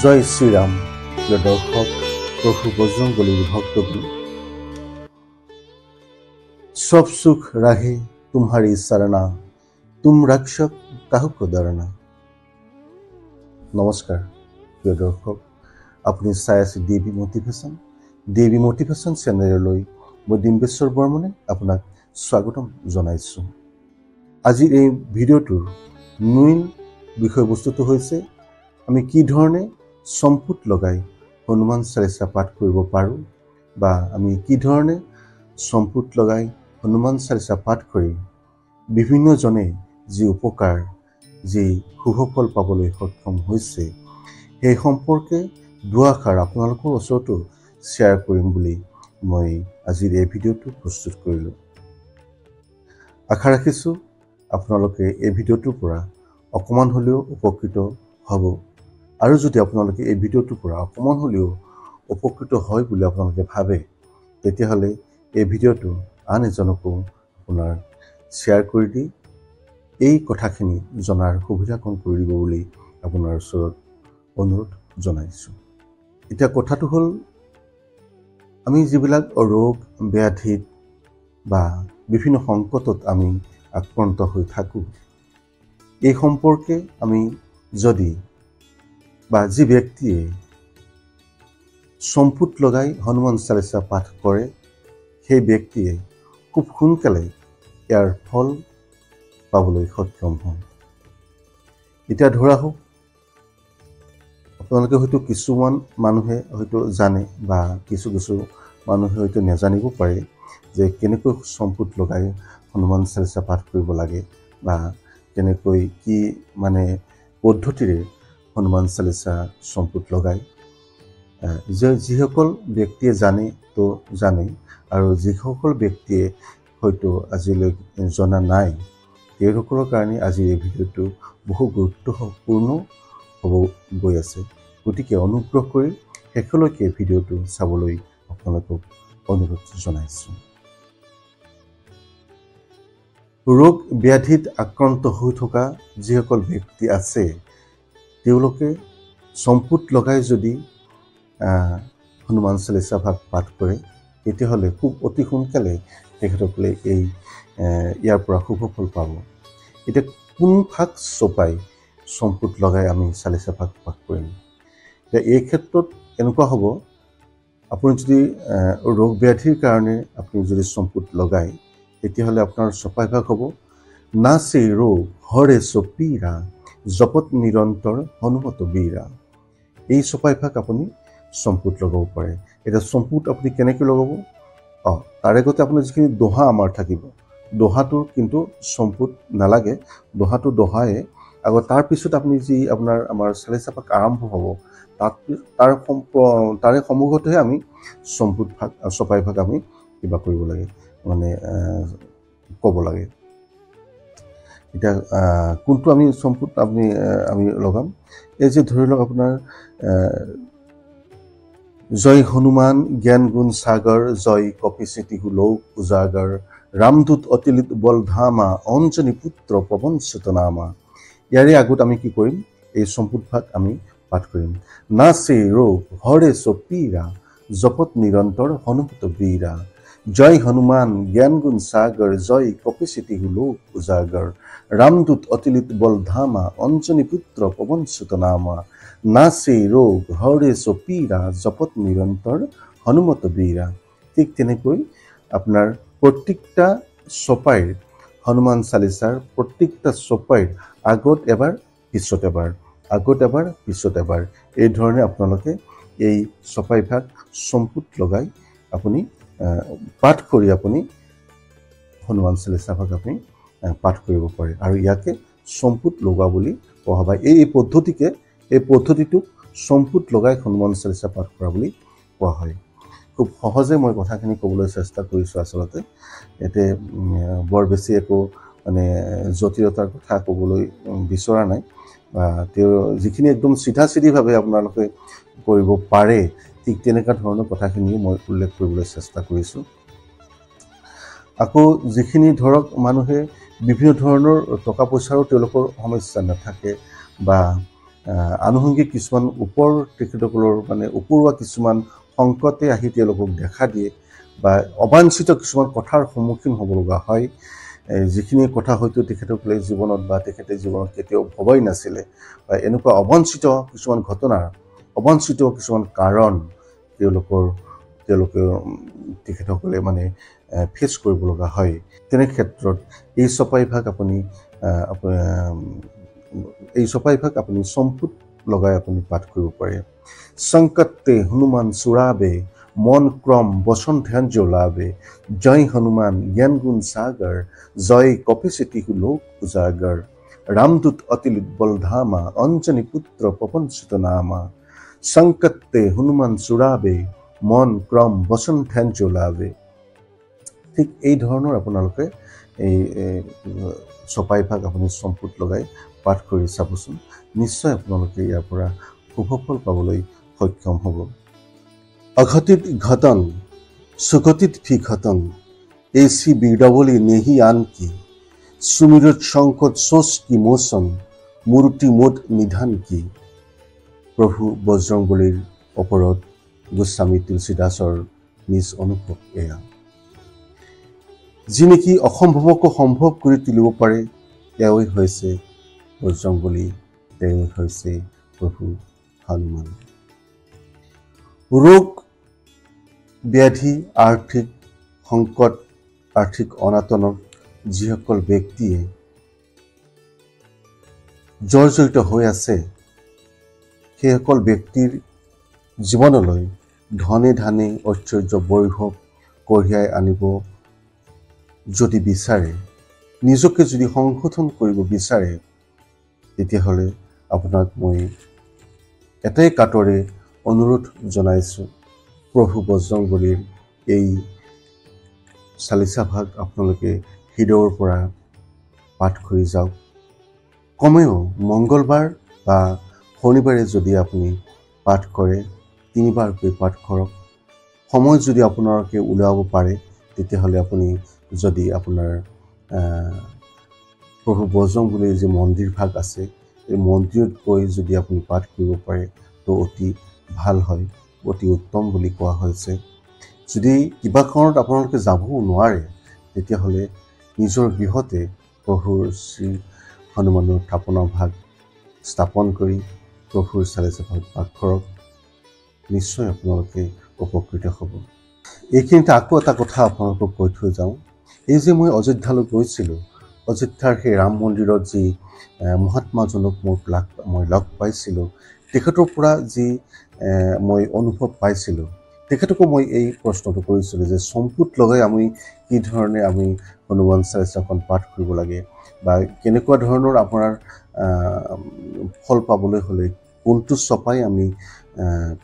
জয় শ্রীরাম। প্রিয় দর্শক, প্রভু বজরংবলীর ভক্তগণ, सब सुख राहे तुम्हारी सरना, तुम रक्षक काहू को डरना। नमस्कार प्रिय दर्शक, अपनी चाই আছে দেৱী মটিভেশ্যন চেনেললৈ মই ডিম্বেশ্বৰ বৰ্মনে আপোনাক স্বাগতম জনাইছোঁ। আজিৰ এই ভিডিঅ'টোৰ মেইন বিষয়বস্তুটো হৈছে আমি কি ধৰণে সম্পুট লগাই হনুমান চালিচা পাঠ কৰিব পাৰোঁ, বা আমি কি ধৰণে সম্পুট লগাই হনুমান চালিচা পাঠ কৰি বিভিন্নজনে যি উপকাৰ, যি সুফল পাবলৈ সক্ষম হৈছে, সেই সম্পৰ্কে দুআষাৰ আপোনালোকৰ ওচৰতো শ্বেয়াৰ কৰিম বুলি মই আজিৰ এই ভিডিঅ'টো প্ৰস্তুত কৰিলোঁ। আশা ৰাখিছোঁ আপোনালোকে এই ভিডিঅ'টোৰ পৰা অকণমান হ'লেও উপকৃত হ'ব, আৰু যদি আপোনালোকে এই ভিডিঅ'টোৰ পৰা অকণমান হ'লেও উপকৃত হয় বুলি আপোনালোকে ভাবে, তেতিয়াহ'লে এই ভিডিঅ'টো আন এজনকো আপোনাৰ শ্বেয়াৰ কৰি দি এই কথাখিনি জনাৰ সুবিধাকণ কৰি দিব বুলি আপোনাৰ ওচৰত অনুৰোধ জনাইছোঁ। এতিয়া কথাটো হ'ল, আমি যিবিলাক ৰোগ ব্যাধিত বা বিভিন্ন সংকটত আমি আক্ৰান্ত হৈ থাকোঁ, এই সম্পৰ্কে আমি যদি বা যি ব্যক্তিয়ে সম্পুট লগাই হনুমান চালিচা পাঠ কৰে, সেই ব্যক্তিয়ে খুব সোনকালে ইয়াৰ ফল পাবলৈ সক্ষম হয়। এতিয়া ধৰা হওক, আপোনালোকে হয়তো কিছুমান মানুহে হয়তো জানে বা কিছু মানুহে হয়তো নাজানিব পাৰে যে কেনেকৈ সম্পুট লগাই হনুমান চালিচা পাঠ কৰিব লাগে, বা কেনেকৈ কি পদ্ধতিৰে হনুমান চালিচা সম্পুট লগায়। যিসকল ব্যক্তিয়ে জানে তো জানে, আৰু যিসকল ব্যক্তিয়ে হয়তো আজিলৈ জনা নাই, তেওঁলোকৰ কাৰণে আজি এই ভিডিঅ'টো বহু গুৰুত্বপূৰ্ণ হ'ব গৈ আছে। গতিকে অনুগ্ৰহ কৰি শেষলৈকে ভিডিঅ'টো চাবলৈ আপোনালোকক অনুৰোধ জনাইছোঁ। ৰোগ ব্যাধিত আক্ৰান্ত হৈ থকা যিসকল ব্যক্তি আছে, তেওঁলোকে সম্পুট লগাই যদি হনুমান চালিচা পাঠ কৰে, তেতিয়াহ'লে খুব অতি সোনকালে তেখেতসকলে ইয়াৰ পৰা সুফল পাব। এতিয়া কোন ভাগ চপাই সম্পুট লগাই আমি চালিচা পাঠ কৰিম? এতিয়া এই ক্ষেত্ৰত এনেকুৱা হ'ব, আপুনি যদি ৰোগ ব্যাধিৰ কাৰণে আপুনি যদি সম্পুট লগায়, তেতিয়াহ'লে আপোনাৰ চপাইভাগ হ'ব, নাচে ৰোগ হৰে চপীৰা, জপত নিৰন্তৰ হনুমত বীৰা। এই চপাইভাগ আপুনি সম্পুট লগাব পাৰে। এতিয়া সম্পুট আপুনি কেনেকৈ লগাব? তাৰ আগতে আপোনাৰ যিখিনি দোহা আমাৰ থাকিব, দোহাটোৰ কিন্তু সম্পুট নালাগে। দোহাটো দোহায়ে আগত, তাৰপিছত আপুনি যি আমাৰ চালিচা পাঠ আৰম্ভ হ'ব, তাৰে সন্মুখতহে আমি সম্পুট ভাগ চপাইভাগ আমি কিবা কৰিব লাগে, ক'ব লাগে। এতিয়া কোনটো আমি সম্পুট আমি লগাম? এই যে ধৰি লওক, আপোনাৰ জয় হনুমান জ্ঞান গুণ সাগৰ, জয় কপিচিতি লোক উজাগৰ, ৰামদূত অতিলিত বল ধামা, অঞ্জনী পুত্ৰ পৱনসুত নামা। ইয়াৰে আগত আমি কি কৰিম? এই সম্পুট ভাগ আমি পাঠ কৰিম। নাচে ৰোগ হৰে চপীৰা, জপত নিৰন্তৰ হনুমত বীৰা, জয় হনুমান জ্ঞান গুণ সাগৰ, জয় কপিচিতি লোক উজাগৰ, ৰামদূত অতিলিত বল ধামা, অঞ্জনী পুত্ৰ পৱনসুত নামা, নাচে ৰোগ হৰে চপীৰা, জপত নিৰন্তৰ হনুমত বীৰা। ঠিক তেনেকৈ আপোনাৰ প্ৰত্যেকটা চপাইৰ হনুমান চালিচাৰ প্ৰত্যেকটা চপাইৰ আগত এবাৰ পিছত এবাৰ, আগত এবাৰ পিছত এবাৰ, এই ধৰণে আপোনালোকে এই চপাইভাগ সম্পুট লগাই আপুনি পাঠ কৰি আপুনি হনুমান চালিচা ভাগ আপুনি পাঠ কৰিব পাৰে। আৰু ইয়াকে সম্পুট লগোৱা বুলি কোৱা হয়। এই পদ্ধতিটোক সম্পুট লগাই হনুমান চালিচা পাঠ কৰা বুলি কোৱা হয়। খুব সহজে মই কথাখিনি ক'বলৈ চেষ্টা কৰিছোঁ। আচলতে ইয়াতে বৰ বেছি একো জটিলতাৰ কথা ক'বলৈ বিচৰা নাই, বা তেওঁ যিখিনি একদম চিধাচিধিভাৱে আপোনালোকে কৰিব পাৰে, ঠিক তেনেকুৱা ধৰণৰ কথাখিনি মই উল্লেখ কৰিবলৈ চেষ্টা কৰিছোঁ। আকৌ যিখিনি ধৰক মানুহে বিভিন্ন ধৰণৰ টকা পইচাৰো তেওঁলোকৰ সমস্যা নাথাকে, বা আনুষংগিক কিছুমান তেখেতসকলৰ মানে ওপৰুৱা কিছুমান সংকটে আহি তেওঁলোকক দেখা দিয়ে বা অবাঞ্ছিত কিছুমান কথাৰ সন্মুখীন হ'ব লগা হয়, যিখিনি কথা হয়তো তেখেতসকলে জীৱনত বা তেখেতে জীৱনত কেতিয়াও ভবাই নাছিলে, বা এনেকুৱা অবাঞ্ছিত কিছুমান ঘটনাৰ অবাঞ্ছিত কিছুমান কাৰণ তেখেতসকলে মানে ফেচ কৰিব লগা হয়। তেনে ক্ষেত্ৰত এই চপাইভাগ আপুনি চম্পুত লগাই আপুনি পাঠ কৰিব পাৰে। সংকটতে হনুমান চুৰাবে, মন ক্ৰম বচন ধ্যান জ্বলাবে, জয় হনুমান জ্ঞান গুণ সাগৰ, জয় কপিসেতি লোক উজাগৰ, ৰামদূত অতিলিত বলধামা, অঞ্জনী পুত্ৰ পবনসুত নামা, সংকটতে হনুমান চুৰাবে, মন ক্ৰম বচন ধ্যান জ্বলাবে। ঠিক এই ধৰণৰ আপোনালোকে এই চপাইভাগ আপুনি চম্পুত লগাই পাঠ কৰি চাবচোন, নিশ্চয় আপোনালোকে ইয়াৰ পৰা শুভফল পাবলৈ সক্ষম হ'ব। অঘটিত ঘটন সুঘটিত ভি ঘটন, এসি বীৰবলি নেহি আন কি, সুমিৰত সংকট সোচ কি মোচন, মূৰ্তি মোদ নিধান কি। প্ৰভু বজৰংবলীৰ ওপৰত গোস্বামী তুলসীদাসৰ নিজ অনুভৱ এয়া। যি নেকি অসম্ভৱকো সম্ভৱ কৰি তুলিব পাৰে, তেওঁই হৈছে বজৰংবলী, তেওঁই হৈছে প্ৰভু হনুমান। ৰোগ ব্যাধি, আৰ্থিক সংকট, আৰ্থিক অনাটনত যিসকল ব্যক্তিয়ে জৰ্জৰিত হৈ আছে, সেইসকল ব্যক্তিৰ জীৱনলৈ ধনে ধানে ঐশ্বৰ্য বৈভৱ কঢ়িয়াই আনিব যদি বিচাৰে, নিজকে যদি সংশোধন কৰিব বিচাৰে, তেতিয়াহ'লে আপোনাক মই এটাই কাটৰে অনুৰোধ জনাইছোঁ, প্ৰভু বজৰংবলীৰ এই চালিচাভাগ আপোনালোকে হৃদয়ৰ পৰা পাঠ কৰি যাওক। কমেও মংগলবাৰ বা শনিবাৰে যদি আপুনি পাঠ কৰে, 3 বাৰকৈ পাঠ কৰক। সময় যদি আপোনালোকে উলিয়াব পাৰে, তেতিয়াহ'লে আপুনি যদি আপোনাৰ প্ৰভু বজৰংবলীৰ যি মন্দিৰ ভাগ আছে, এই মন্দিৰত গৈ যদি আপুনি পাঠ কৰিব পাৰে, তো অতি ভাল হয়, অতি উত্তম বুলি কোৱা হৈছে। যদি কিবা কাৰণত আপোনালোকে যাবও নোৱাৰে, তেতিয়াহ'লে নিজৰ গৃহতে প্ৰভুৰ শ্ৰী হনুমানৰ থাপনা ভাগ স্থাপন কৰি প্ৰভুৰ চালিচাভাগ পাঠ কৰক, নিশ্চয় আপোনালোকে উপকৃত হ'ব। এইখিনিতে আকৌ এটা কথা আপোনালোকক কৈ থৈ যাওঁ, এই যে মই অযোধ্যালৈ গৈছিলোঁ, অযোধ্যাৰ সেই ৰাম মন্দিৰত যি মহাত্মাজনক মই লগ পাইছিলোঁ, তেখেতৰ পৰা যি মই অনুভৱ পাইছিলোঁ, তেখেতকো মই এই প্ৰশ্নটো কৰিছিলোঁ যে চম্পুত লগাই আমি কি ধৰণে আমি হনুমান চালিচাখন পাঠ কৰিব লাগে, বা কেনেকুৱা ধৰণৰ আপোনাৰ ফল পাবলৈ হ'লে কোনটো চপাই আমি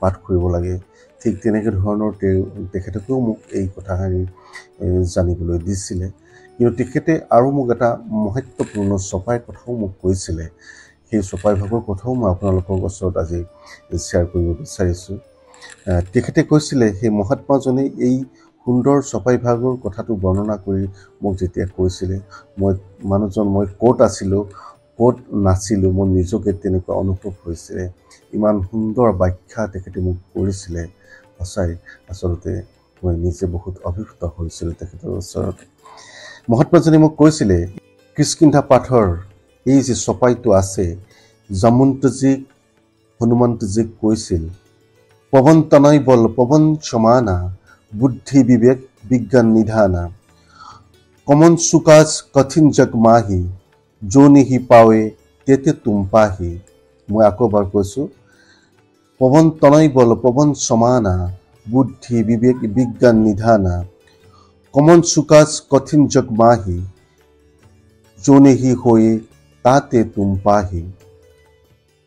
পাঠ কৰিব লাগে। ঠিক তেনেকৈ ধৰণৰ তেখেতকেও মোক এই কথাখিনি জানিবলৈ দিছিলে। কিন্তু তেখেতে আৰু মোক এটা মহত্বপূৰ্ণ চপাইৰ কথাও মোক কৈছিলে, সেই চপাইভাগৰ কথাও মই আপোনালোকৰ ওচৰত আজি শ্বেয়াৰ কৰিব বিচাৰিছোঁ। তেখেতে কৈছিলে, সেই মহাত্মাজনে এই সুন্দৰ চপাইভাগৰ কথাটো বৰ্ণনা কৰি মোক যেতিয়া কৈছিলে, মই ক'ত আছিলোঁ, ক'ত নাছিলোঁ, মোৰ নিজকে তেনেকুৱা অনুভৱ হৈছিলে। ইমান সুন্দৰ ব্যাখ্যা তেখেতে মোক কৰিছিলে, সঁচাই আচলতে মই নিজে বহুত অভিভূত হৈছিলোঁ তেখেতৰ ওচৰত। মহাত্মাজনে মোক কৈছিলে, কিষ্কিন্ধা পাঠৰ এই যে চপাইটো আছে, জামন্তজীক হনুমন্তজীক কৈছিল, পৱন তনয় বল পৱন সমানা, বুদ্ধি বিবেক বিজ্ঞান নিধানা, কমন সুকাজ কঠিন জগ মাহি, যো নেহি পাৱে তেতে তুম পাহি। মই আকৌ এবাৰ কৈছোঁ, পৱন তনয় বল পৱন সমানা, বুদ্ধি বিবেক বিজ্ঞান নিধানা, কমন সুকাজ কঠিন জগ মাহি, যো নেহি হয়ে তাতে তুম পাহি।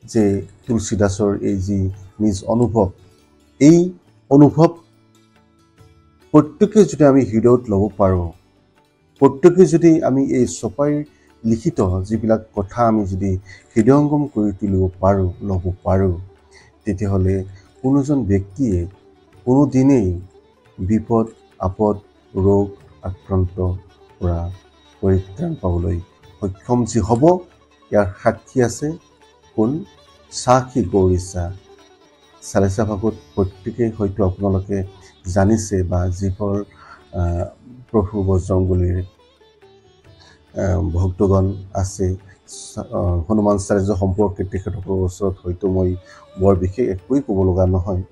যে তুলসীদাসৰ এই যি নিজ অনুভৱ, এই অনুভৱ প্ৰত্যেকে যদি আমি হৃদয়ত ল'ব পাৰোঁ, প্ৰত্যেকে যদি আমি এই চপাইৰ লিখিত যিবিলাক কথা আমি যদি হৃদয়ংগম কৰি তুলিব পাৰোঁ, ল'ব পাৰোঁ, তেতিয়াহ'লে কোনোজন ব্যক্তিয়ে কোনোদিনেই বিপদ আপদ ৰোগ আক্ৰান্তৰ পৰা পৰিত্ৰাণ পাবলৈ সক্ষম যি হ'ব, ইয়াৰ সাক্ষী আছে কোন? সাক্ষী গৌৰীচা। চালিচা ভাগত প্ৰত্যেকেই হয়তো আপোনালোকে জানিছে বা যিবোৰ প্ৰভু বজৰংবলীৰ ভক্তগণ আছে, হনুমান চালিচা সম্পৰ্কে তেখেতসকলৰ ওচৰত হয়তো মই বৰ বিশেষ একোৱেই ক'ব লগা নহয়,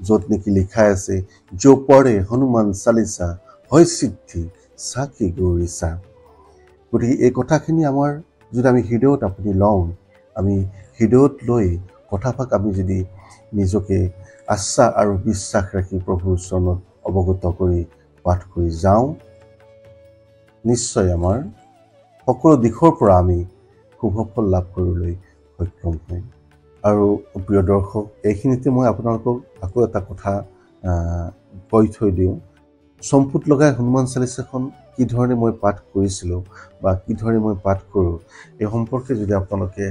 য'ত নেকি লিখা আছে যো পঢ়ে হনুমান চালিচা হয় সিদ্ধি সাক্ষী গৌৰীচা। গতিকে এই কথাখিনি আমাৰ যদি আমি হৃদয়ত আপুনি লওঁ, আমি হৃদয়ত লৈ কথাভাগ আমি যদি নিজকে আশা আৰু বিশ্বাস ৰাখি প্ৰভুৰ চৰণত অৱগত কৰি পাঠ কৰি যাওঁ, নিশ্চয় আমাৰ সকলো দিশৰ পৰা আমি শুভফল লাভ কৰিবলৈ সক্ষম হ'ম। আৰু প্ৰিয় দৰ্শক, এইখিনিতে মই আপোনালোকক আকৌ এটা কথা কৈ থৈ দিওঁ। চম্পুত লগাই হনুমান চালিচাখন কি ধৰণে মই পাঠ কৰিছিলোঁ বা কি ধৰণে মই পাঠ কৰোঁ, এই সম্পৰ্কে যদি আপোনালোকে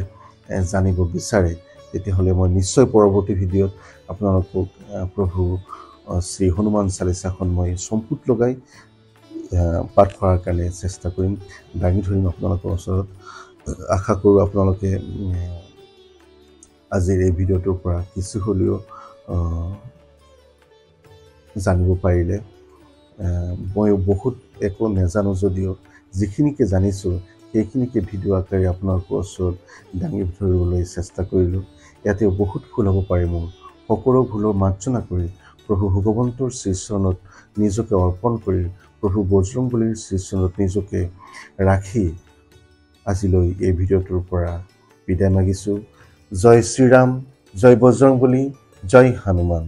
জানিব বিচাৰে, তেতিয়াহ'লে মই নিশ্চয় পৰৱৰ্তী ভিডিঅ'ত আপোনালোকক প্ৰভু শ্ৰী হনুমান চালিচাখন মই চম্পুত লগাই পাঠ কৰাৰ কাৰণে চেষ্টা কৰিম, দাঙি ধৰিম আপোনালোকৰ ওচৰত। আশা কৰোঁ আপোনালোকে আজিৰ এই ভিডিঅ'টোৰ পৰা কিছু হ'লেও জানিব পাৰিলে। মই বহুত একো নাজানো যদিও যিখিনিকে জানিছোঁ সেইখিনিকে ভিডিঅ' আকাৰে আপোনালোকৰ ওচৰত দাঙি ধৰিবলৈ চেষ্টা কৰিলোঁ। ইয়াতে বহুত ভুল হ'ব পাৰে মোৰ, সকলো ভুলৰ মাৰ্জনা কৰি প্ৰভু ভগৱন্তৰ শ্ৰীচৰণত নিজকে অৰ্পণ কৰি প্ৰভু বজৰংবলীৰ শ্ৰীচৰণত নিজকে ৰাখি আজিলৈ এই ভিডিঅ'টোৰ পৰা বিদায় মাগিছোঁ। জয় শ্ৰীৰাম, জয় বজৰংবলী, জয় হনুমান।